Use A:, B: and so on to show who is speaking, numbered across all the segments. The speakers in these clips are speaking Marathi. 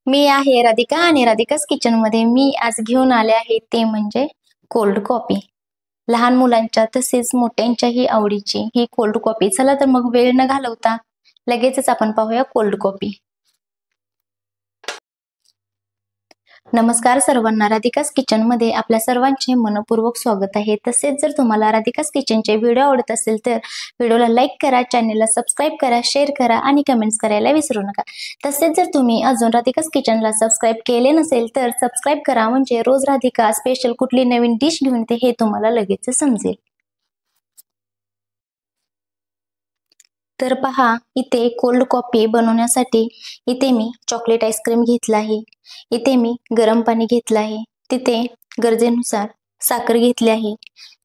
A: मी आहे राधिका आणि राधिकाच किचन मध्ये मी आज घेऊन आले आहे ते म्हणजे कोल्ड कॉफी. लहान मुलांच्या तसेच मोठ्यांच्याही आवडीची ही कोल्ड कॉफी. चला तर मग वेळ न घालवता लगेचच आपण पाहूया कोल्ड कॉफी. नमस्कार सर्वांना, राधिकाच किचन मध्ये आपल्या सर्वांचे मनपूर्वक स्वागत आहे. तसेच जर तुम्हाला राधिकाच किचनचे व्हिडिओ आवडत असेल तर व्हिडिओला लाईक करा, चॅनलला सबस्क्राईब करा, शेअर करा आणि कमेंट्स करायला विसरू नका. तसेच जर तुम्ही अजून राधिकाच किचनला सबस्क्राईब केले नसेल तर सबस्क्राईब करा, म्हणजे रोज राधिका स्पेशल कुठली नवीन डिश घेऊन येते हे तुम्हाला लगेच समजेल. तर पहा, इथे कोल्ड कॉफी बनवण्यासाठी इथे मी चॉकलेट आईस्क्रीम घेतला आहे, इथे मी गरम पाणी घेतलं आहे, तिथे गरजेनुसार साखर घेतली आहे,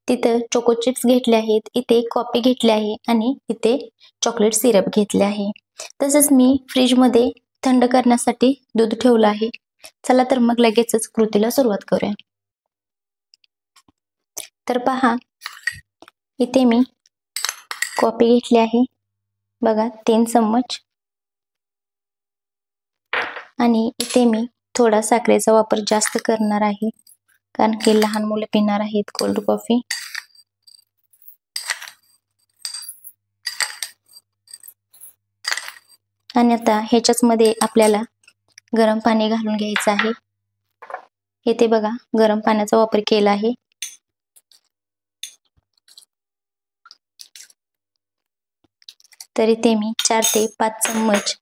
A: तिथे चोको चिप्स घेतले आहेत, इथे कॉफी घेतली आहे आणि इथे चॉकलेट सिरप घेतले आहे. तसेच मी फ्रीज मध्ये थंड करण्यासाठी दूध ठेवलं आहे. चला तर मग लगेचच कृतीला सुरुवात करूया. तर पहा, इथे मी कॉफी घेतली आहे बघा 3 चम्मच, आणि इथे मी थोडा साखरेचा वापर जास्त करणार आहे कारण की लहान मुले पिणार आहेत कोल्ड कॉफी. आणि आता ह्याच्याच मध्ये आपल्याला गरम पाणी घालून घ्यायचं आहे. इथे बघा गरम पाण्याचा वापर केला आहे. तर इथे मी 4 ते 5 चम्मच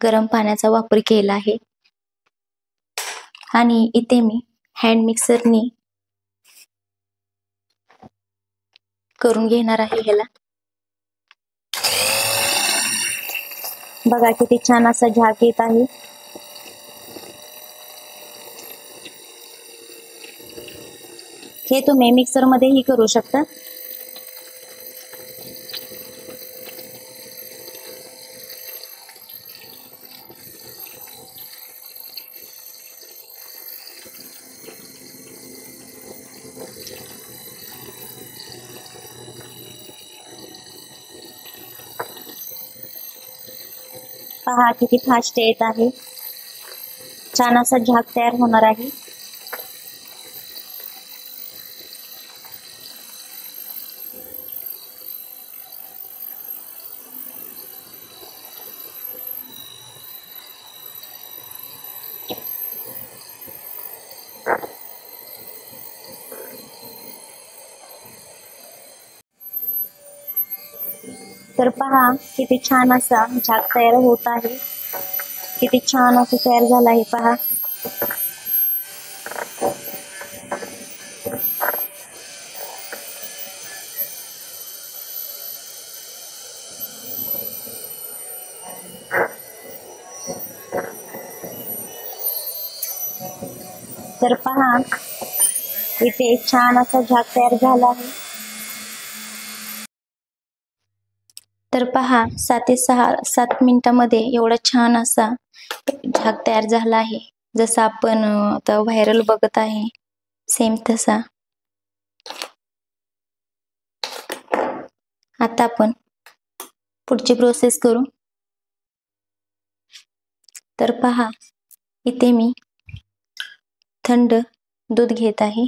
A: गरम पाण्याचा वापर केला आहे आणि इथे मी हँड मिक्सरनी करून घेणार आहे ह्याला. बघा किती छान असा झाक येत आहे. हे तुम्ही मिक्सर मध्येही करू शकता. पहा किती फास्ट येत आहे. छान असा झाक तयार होणार आहे. तर पहा किती छान असा झाक तयार होत आहे. किती छान असं तयार झालं आहे पहा. तर पहा इथे छान असा झाक तयार झाला आहे. तर पहा 7 ते 7 मिनिटांमध्ये एवढा छान असा झाक तयार झाला आहे. जसं आपण आता व्हायरल बघत आहे सेम तसा. आता आपण पुढची प्रोसेस करू. तर पहा इथे मी थंड दूध घेत आहे.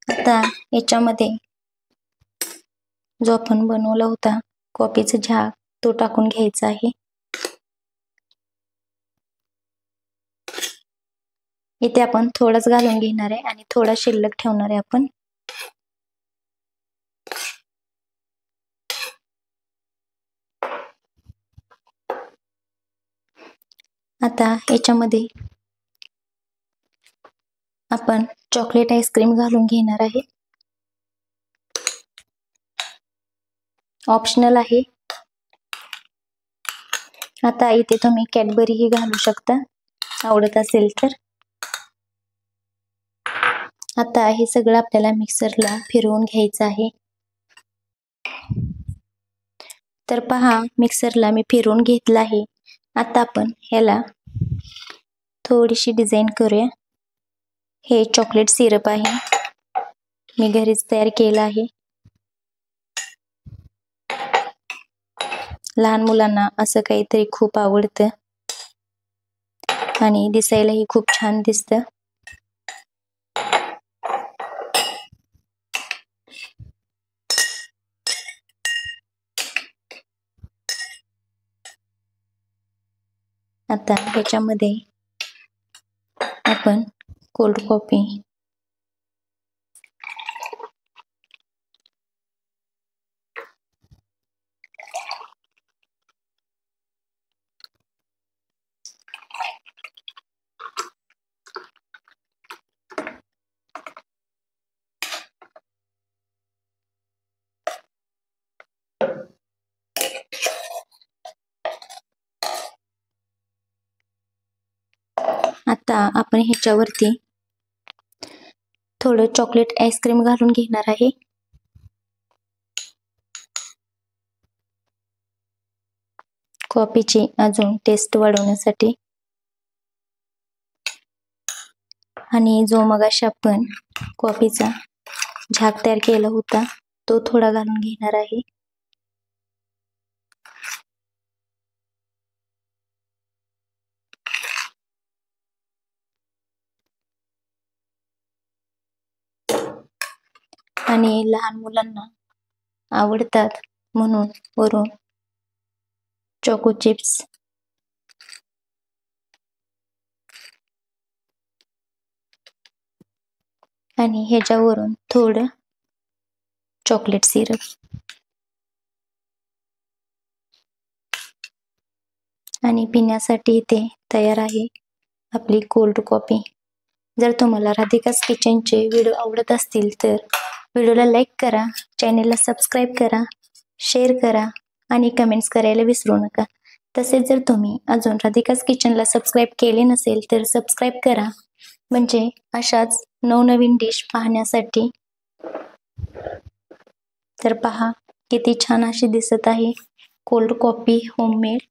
A: आता याच्यामध्ये जो आपण बनवला होता कॉफीचा झाक तो टाकून घ्यायचा आहे. इथे आपण थोडंच घालून घेणार आहे आणि थोडा शिल्लक ठेवणार आहे आपण. आता याच्यामध्ये आपण चॉकलेट आईस्क्रीम घालून घेणार आहे. ऑप्शनल आहे. आता इथे तुम्ही कॅडबरी ही घालू शकता आवडत असेल तर. आता हे सगळं आपल्याला मिक्सरला फिरवून घ्यायचं आहे. तर पहा मिक्सरला मी फिरवून घेतलं आहे. आता आपण ह्याला थोडीशी डिझाईन करूया. हे चॉकलेट सिरप आहे, मी घरीच तयार केलं आहे. लहान मुलांना असं काहीतरी खूप आवडतं आणि दिसायलाही खूप छान दिसतं. आता ह्याच्यामध्ये आपण कोल्ड कॉफी आता आपण ह्याच्यावरती थोडं चॉकलेट आईस्क्रीम घालून घेणार आहे. कॉफीची अजून टेस्ट वाढवण्यासाठी. आणि जो मगाशी आपण कॉफीचा झाक तयार केला होता तो थोडा घालून घेणार आहे. आणि लहान मुलांना आवडतात म्हणून वरून चोको चिप्स आणि ह्याच्यावरून थोडं चॉकलेट सिरप आणि पिण्यासाठी इथे तयार आहे आपली कोल्ड कॉफी. जर तुम्हाला राधिकास किचनचे व्हिडिओ आवडत असतील तर व्हिडिओला लाईक करा, चॅनेलला सबस्क्राईब करा, शेअर करा आणि कमेंट्स करायला विसरू नका. तसेच जर तुम्ही अजून राधिकास किचनला सबस्क्राईब केले नसेल तर सबस्क्राईब करा, म्हणजे अशाच नवनवीन डिश पाहण्यासाठी. तर पहा किती छान अशी दिसत आहे कोल्ड कॉफी होममेड.